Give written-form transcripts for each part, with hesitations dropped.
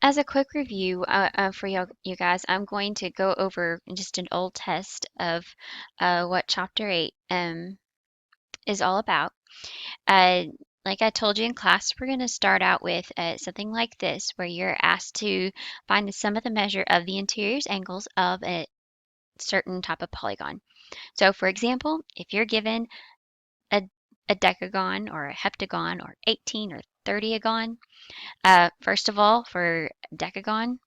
As a quick review for you guys, I'm going to go over just an old test of what Chapter 8 is all about. Uh, like I told you in class, we're going to start out with something like this, where you're asked to find the sum of the measure of the interior angles of a certain type of polygon. So, for example, if you're given a, a decagon or a heptagon or 18 or 30agon, first of all, for decagon,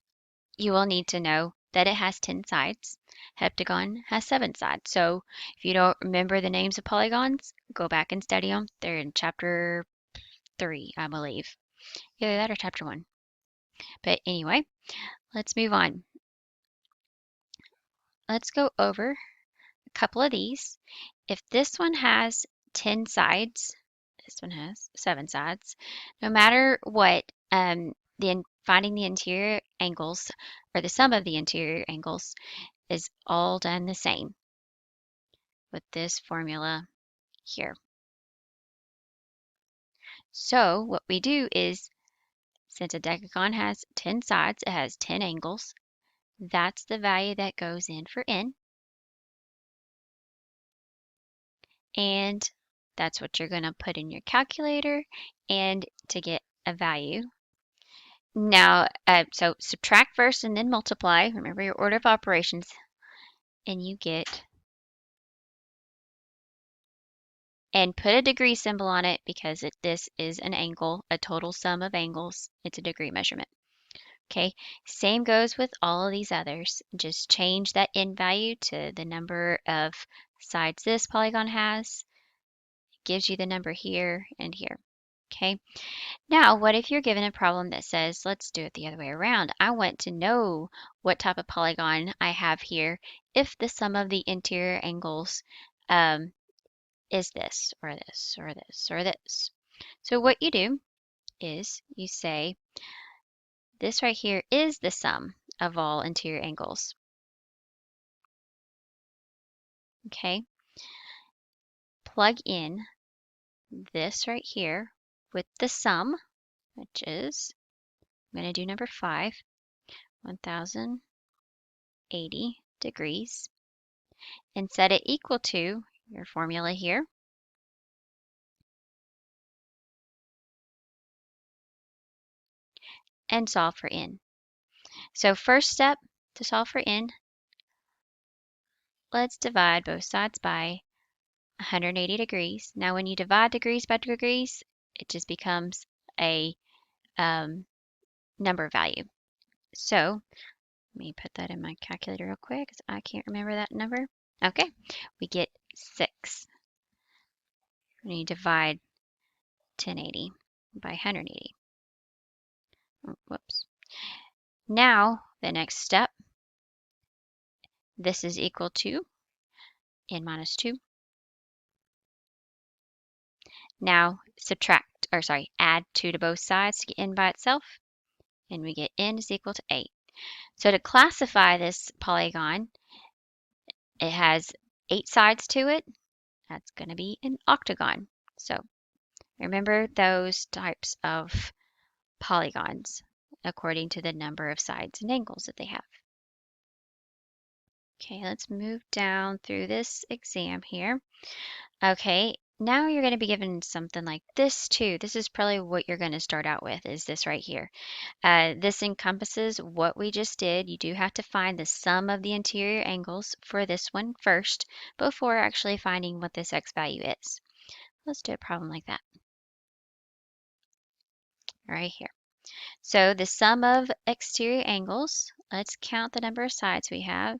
you will need to know that it has 10 sides. Heptagon has 7 sides. So if you don't remember the names of polygons, go back and study them. They're in chapter 3, I believe. Either that or chapter 1. But anyway, let's move on. Let's go over a couple of these. If this one has 10 sides, this one has 7 sides. No matter what, finding the interior angles or the sum of the interior angles is all done the same with this formula here. So what we do is, since a decagon has 10 sides, it has 10 angles. That's the value that goes in for n. And that's what you're going to put in your calculator and to get a value. Now, so subtract first and then multiply. Remember your order of operations. And you get, and put a degree symbol on it because this is an angle, a total sum of angles. It's a degree measurement. Okay, same goes with all of these others. Just change that n value to the number of sides this polygon has. It gives you the number here and here. Okay, now what if you're given a problem that says, let's do it the other way around. I want to know what type of polygon I have here if the sum of the interior angles is this, or this, or this, or this. So what you do is you say, this right here is the sum of all interior angles. Okay, plug in this right here with the sum, which is, I'm going to do number 5, 1080 degrees, and set it equal to your formula here. And solve for n. So first step to solve for n, let's divide both sides by 180 degrees. Now when you divide degrees by degrees, it just becomes a number value. So let me put that in my calculator real quick because I can't remember that number. Okay, we get 6. When you divide 1080 by 180. Oh, whoops. Now, the next step, this is equal to n minus 2. Now, add 2 to both sides to get n by itself, and we get n is equal to 8. So to classify this polygon, it has 8 sides to it. That's going to be an octagon. So remember those types of polygons according to the number of sides and angles that they have. Okay, let's move down through this exam here. Okay, now you're going to be given something like this too. This is probably what you're going to start out with, is this right here. This encompasses what we just did. You do have to find the sum of the interior angles for this one first before actually finding what this x value is. Let's do a problem like that right here. So the sum of exterior angles, let's count the number of sides we have.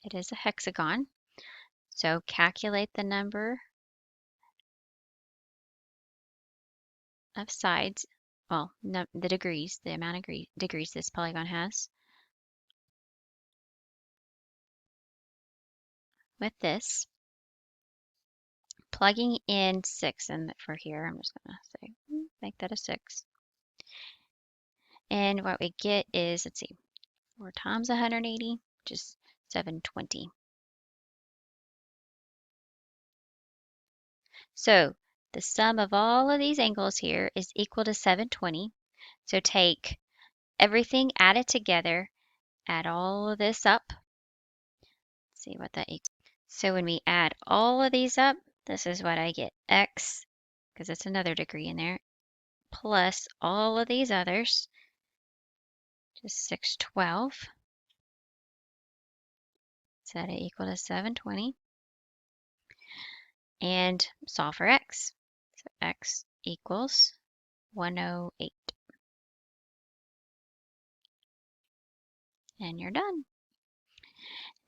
It is a hexagon. So calculate the number of sides, well, no, the degrees, the amount of degrees this polygon has. With this, plugging in 6 in for here, I'm just going to say, make that a 6. And what we get is, let's see, 4 times 180, which is 720. So the sum of all of these angles here is equal to 720. So take everything, add it together, add all of this up. Let's see what that equals. So when we add all of these up, this is what I get. X, because it's another degree in there, plus all of these others, just 612. Set it equal to 720. And solve for x. So x equals 108. And you're done.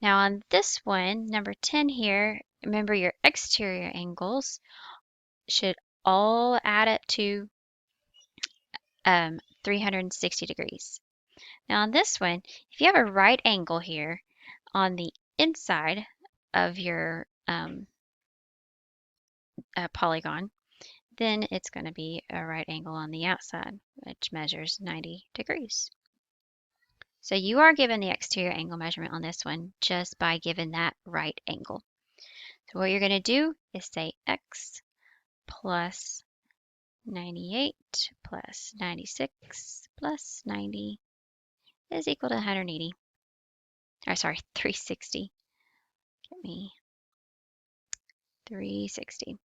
Now on this one, number 10 here, remember your exterior angles should all add up to 360 degrees. Now on this one, if you have a right angle here on the inside of your polygon, then it's going to be a right angle on the outside, which measures 90 degrees. So you are given the exterior angle measurement on this one just by given that right angle. So what you're going to do is say x plus 98 plus 96 plus 90 is equal to 180. Or sorry, 360. Get me 360.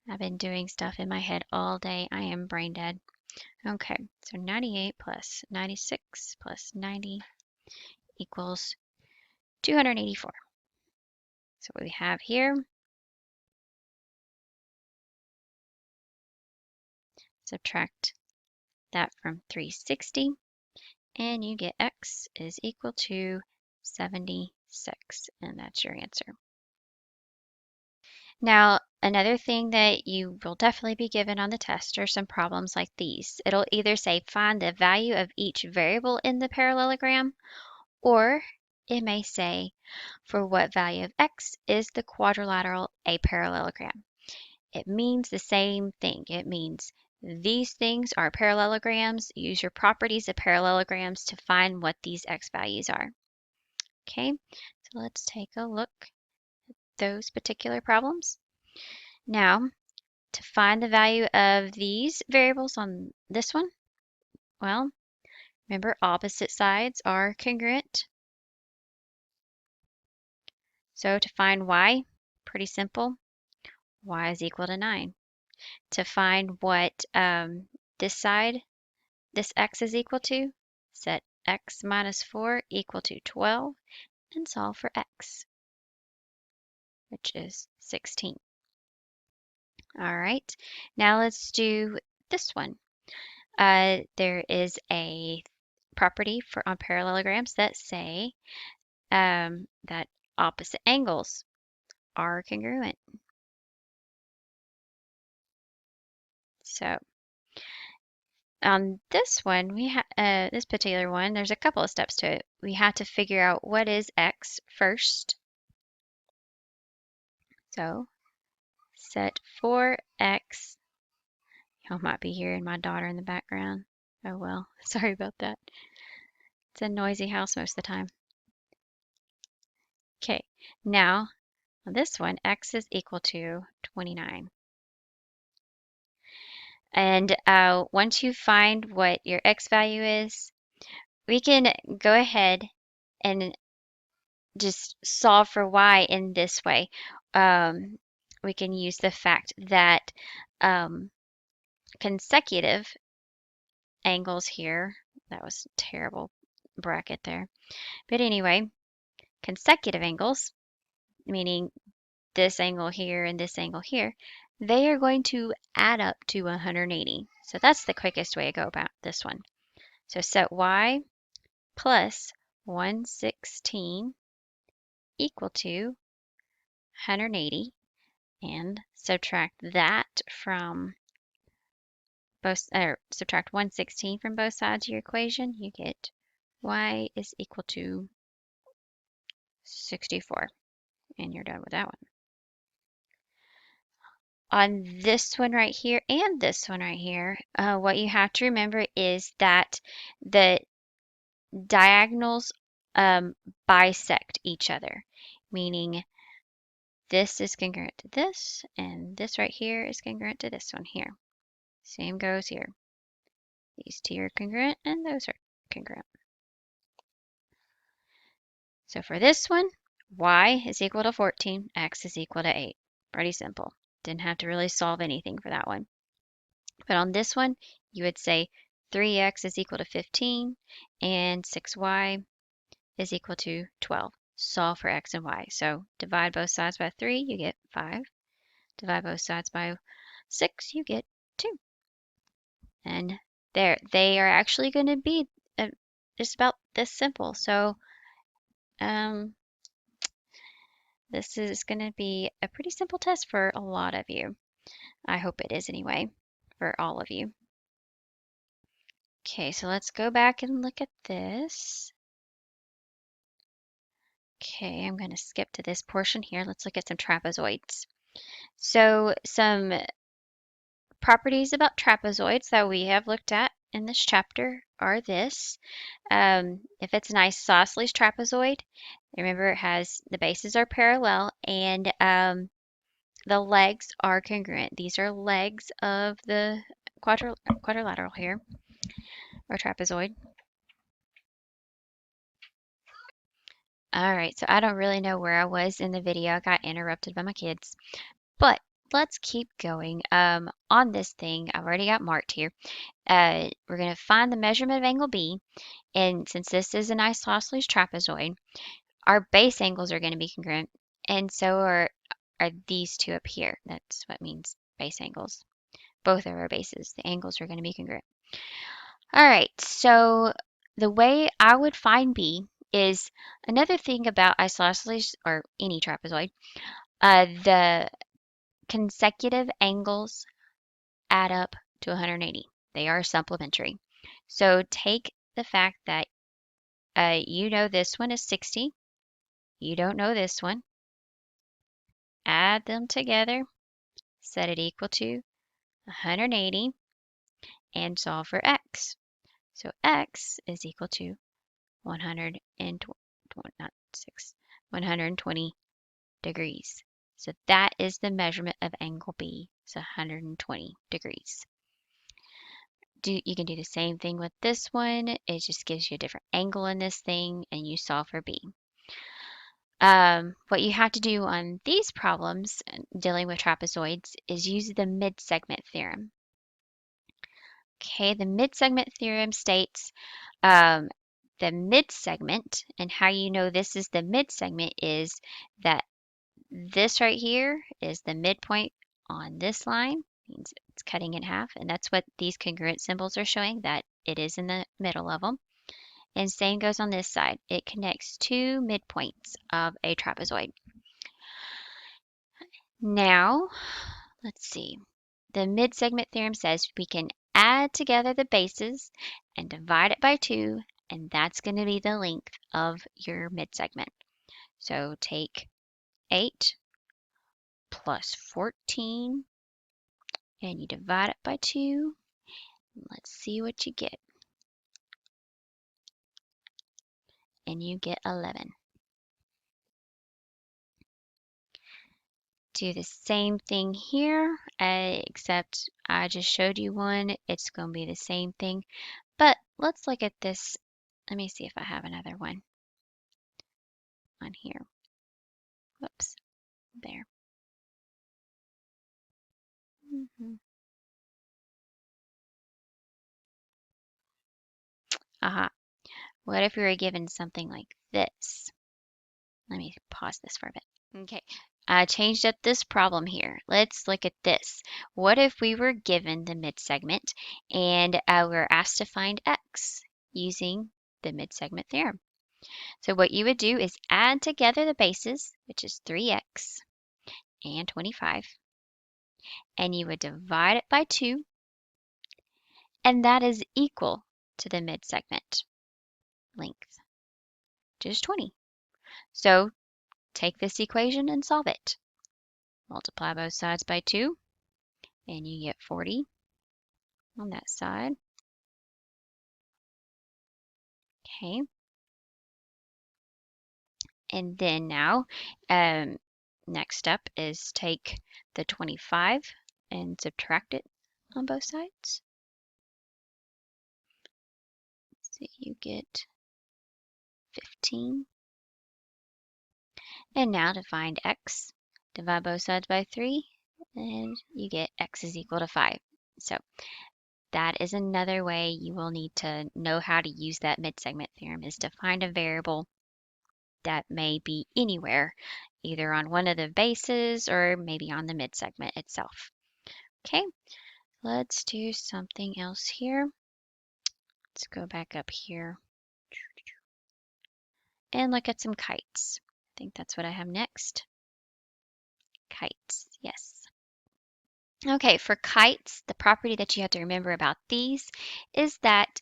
I've been doing stuff in my head all day. I am brain dead. Okay, so 98 plus 96 plus 90 equals 284. So what we have here, subtract that from 360, and you get x is equal to 76, and that's your answer. Now, another thing that you will definitely be given on the test are some problems like these. It'll either say find the value of each variable in the parallelogram, or it may say for what value of x is the quadrilateral a parallelogram. It means the same thing. It means these things are parallelograms. Use your properties of parallelograms to find what these x values are. Okay, so let's take a look at those particular problems. Now, to find the value of these variables on this one, well, remember opposite sides are congruent. So to find y, pretty simple. Y is equal to 9. To find what this side, this x is equal to, set x minus 4 equal to 12 and solve for x, which is 16. All right, now let's do this one. There is a property for on parallelograms that say that opposite angles are congruent. So on this one, this particular one, there's a couple of steps to it. We have to figure out what is x first. So set 4x. Y'all might be hearing my daughter in the background. Oh well, sorry about that. It's a noisy house most of the time. Okay, now on this one, x is equal to 29. And once you find what your x value is, we can go ahead and just solve for y in this way. We can use the fact that consecutive angles here, that was a terrible bracket there. But anyway, consecutive angles, meaning this angle here and this angle here, they are going to add up to 180. So that's the quickest way to go about this one. So set y plus 116 equal to 180, and subtract that from both, or subtract 116 from both sides of your equation, you get y is equal to 64, and you're done with that one. On this one right here and this one right here, what you have to remember is that the diagonals bisect each other, meaning this is congruent to this, and this right here is congruent to this one here. Same goes here. These two are congruent, and those are congruent. So for this one, y is equal to 14, x is equal to 8. Pretty simple. Didn't have to really solve anything for that one. But on this one, you would say 3x is equal to 15, and 6y is equal to 12. Solve for x and y. So divide both sides by 3, you get 5. Divide both sides by 6, you get 2. And there, they are actually going to be just about this simple. So this is going to be a pretty simple test for a lot of you. I hope it is anyway, for all of you. Okay, so let's go back and look at this. Okay, I'm going to skip to this portion here. Let's look at some trapezoids. So some properties about trapezoids that we have looked at in this chapter are this. If it's an isosceles trapezoid, remember it has the bases are parallel and the legs are congruent. These are legs of the quadrilateral here, or trapezoid. All right, so I don't really know where I was in the video. I got interrupted by my kids. But let's keep going. On this thing, I've already got marked here. We're going to find the measurement of angle B. And since this is an isosceles trapezoid, our base angles are going to be congruent. And so are these two up here. That's what means base angles. Both of our bases, the angles are going to be congruent. All right, so the way I would find B is another thing about isosceles or any trapezoid. The consecutive angles add up to 180. They are supplementary. So take the fact that you know this one is 60. You don't know this one. Add them together, set it equal to 180, and solve for x. So x is equal to 120 degrees. So that is the measurement of angle B. It's 120 degrees. You can do the same thing with this one. It just gives you a different angle in this thing, and you solve for B. What you have to do on these problems dealing with trapezoids is use the mid-segment theorem. Okay, the mid-segment theorem states the mid-segment, and how you know this is the mid-segment is that this right here is the midpoint on this line, means it's cutting in half, and that's what these congruent symbols are showing, that it is in the middle of them. And same goes on this side. It connects two midpoints of a trapezoid. Now, let's see. The mid-segment theorem says we can add together the bases and divide it by 2, and that's going to be the length of your mid-segment. So take 8 plus 14, and you divide it by 2. Let's see what you get. And you get 11. Do the same thing here, except I just showed you one. It's going to be the same thing. But let's look at this. Let me see if I have another one on here. Whoops, there. Aha. What if we were given something like this? Let me pause this for a bit. Okay, I changed up this problem here. Let's look at this. What if we were given the mid-segment and we're asked to find x using the mid-segment theorem? So what you would do is add together the bases, which is 3x and 25, and you would divide it by 2, and that is equal to the mid-segment length, which is 20. So take this equation and solve it. Multiply both sides by 2, and you get 40 on that side. Okay. And then now, next step is take the 25 and subtract it on both sides. So you get 15. And now to find x, divide both sides by 3, and you get x is equal to 5. So that is another way you will need to know how to use that mid-segment theorem, is to find a variable that may be anywhere, either on one of the bases or maybe on the mid-segment itself. Okay, let's do something else here. Let's go back up here and look at some kites. I think that's what I have next. Kites, yes. Okay, for kites, the property that you have to remember about these is that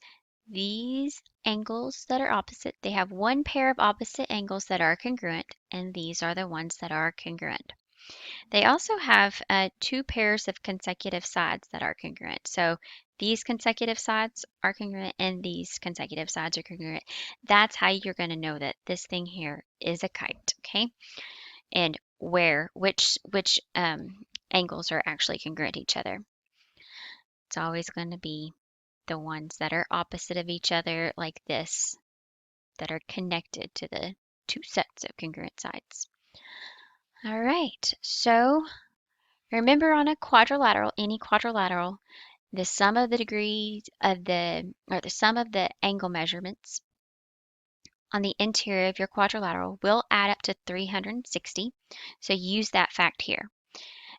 these angles that are opposite, they have one pair of opposite angles that are congruent, and these are the ones that are congruent. They also have two pairs of consecutive sides that are congruent. So these consecutive sides are congruent and these consecutive sides are congruent. That's how you're going to know that this thing here is a kite, okay? And which angles are actually congruent to each other. It's always going to be the ones that are opposite of each other, like this, that are connected to the two sets of congruent sides. All right, so remember on a quadrilateral, any quadrilateral, the sum of the degrees of the sum of the angle measurements on the interior of your quadrilateral will add up to 360. So use that fact here.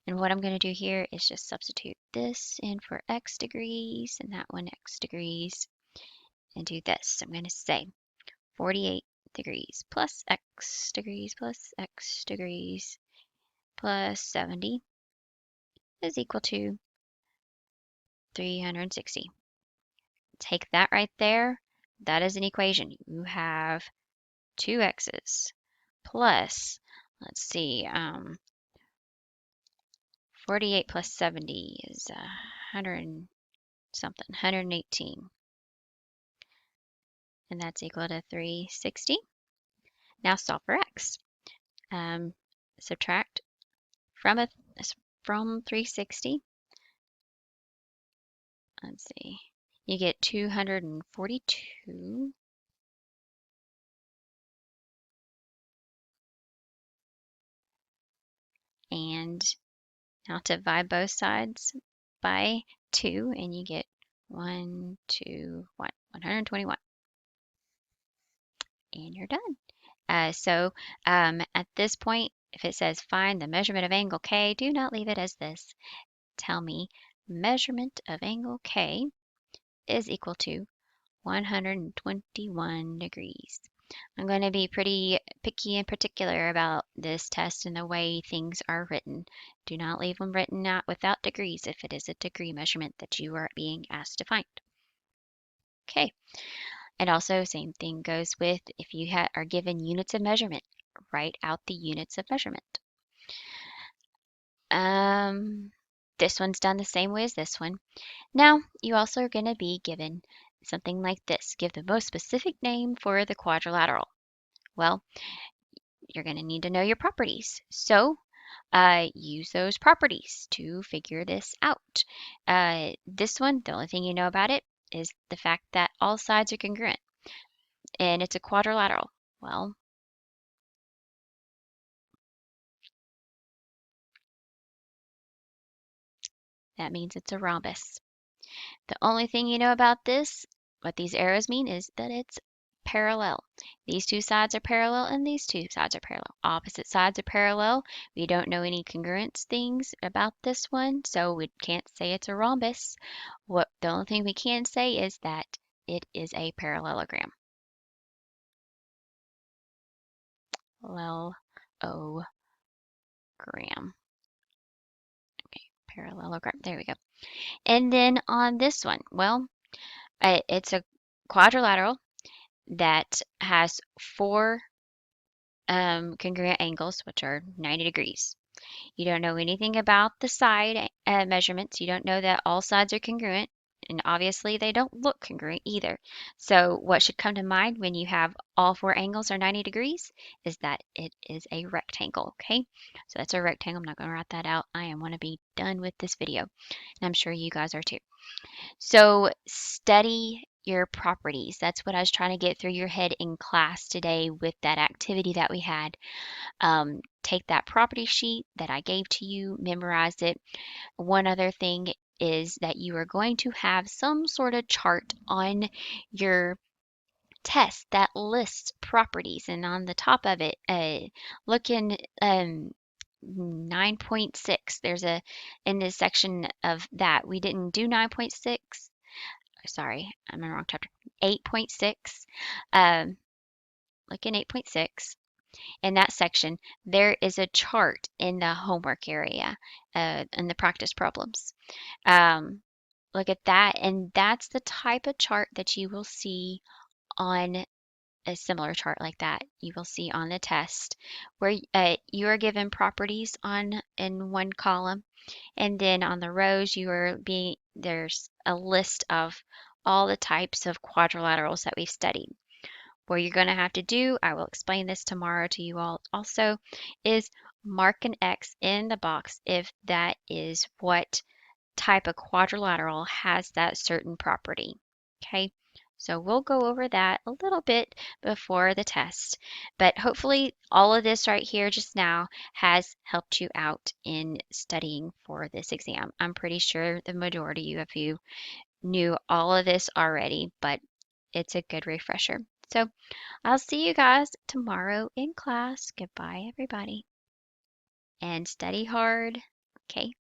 And what I'm going to do here is just substitute this in for x degrees and that one x degrees and do this. I'm going to say 48 degrees plus x degrees plus x degrees plus 70 is equal to 360. Take that right there. That is an equation. You have two x's plus, let's see, 48 plus 70 is 100 something, 118. And that's equal to 360. Now solve for x. Subtract from 360. Let's see. You get 242. And now divide both sides by 2, and you get 121. And you're done. So at this point, if it says find the measurement of angle K, do not leave it as this. Tell me measurement of angle K is equal to 121 degrees. I'm going to be pretty picky and particular about this test and the way things are written. Do not leave them written out without degrees if it is a degree measurement that you are being asked to find. Okay. And also, same thing goes with if you are given units of measurement, write out the units of measurement. This one's done the same way as this one. Now, you also are going to be given something like this. Give the most specific name for the quadrilateral. Well, you're going to need to know your properties. So, use those properties to figure this out. This one, the only thing you know about it is the fact that all sides are congruent. And it's a quadrilateral. Well, that means it's a rhombus. The only thing you know about this, what these arrows mean, is that it's parallel. These two sides are parallel and these two sides are parallel. Opposite sides are parallel. We don't know any congruence things about this one, so we can't say it's a rhombus. The only thing we can say is that it is a parallelogram. Parallelogram. Okay, parallelogram. There we go. And then on this one, well, it's a quadrilateral that has four congruent angles, which are 90 degrees. You don't know anything about the side measurements. You don't know that all sides are congruent. And obviously they don't look congruent either. So what should come to mind when you have all four angles are 90 degrees is that it is a rectangle, okay? So that's a rectangle. I'm not going to write that out. I want to be done with this video, and I'm sure you guys are too. So study your properties. That's what I was trying to get through your head in class today with that activity that we had. Take that property sheet that I gave to you, memorize it. One other thing is that you are going to have some sort of chart on your test that lists properties, and on the top of it, look in 9.6. There's a in this section of that we didn't do 9.6. Sorry, I'm in the wrong chapter. 8.6. Um, look in 8.6. In that section, there is a chart in the homework area, in the practice problems. Um, look at that, and that's the type of chart that you will see on a similar chart like that you will see on the test, where you are given properties on in one column, and then on the rows there's a list of all the types of quadrilaterals that we've studied. What you're going to have to do, I will explain this tomorrow to you all also, is mark an X in the box if that is what type of quadrilateral has that certain property. Okay, so we'll go over that a little bit before the test, but hopefully all of this right here just now has helped you out in studying for this exam. I'm pretty sure the majority of you knew all of this already, but it's a good refresher. So I'll see you guys tomorrow in class. Goodbye, everybody, and study hard. Okay.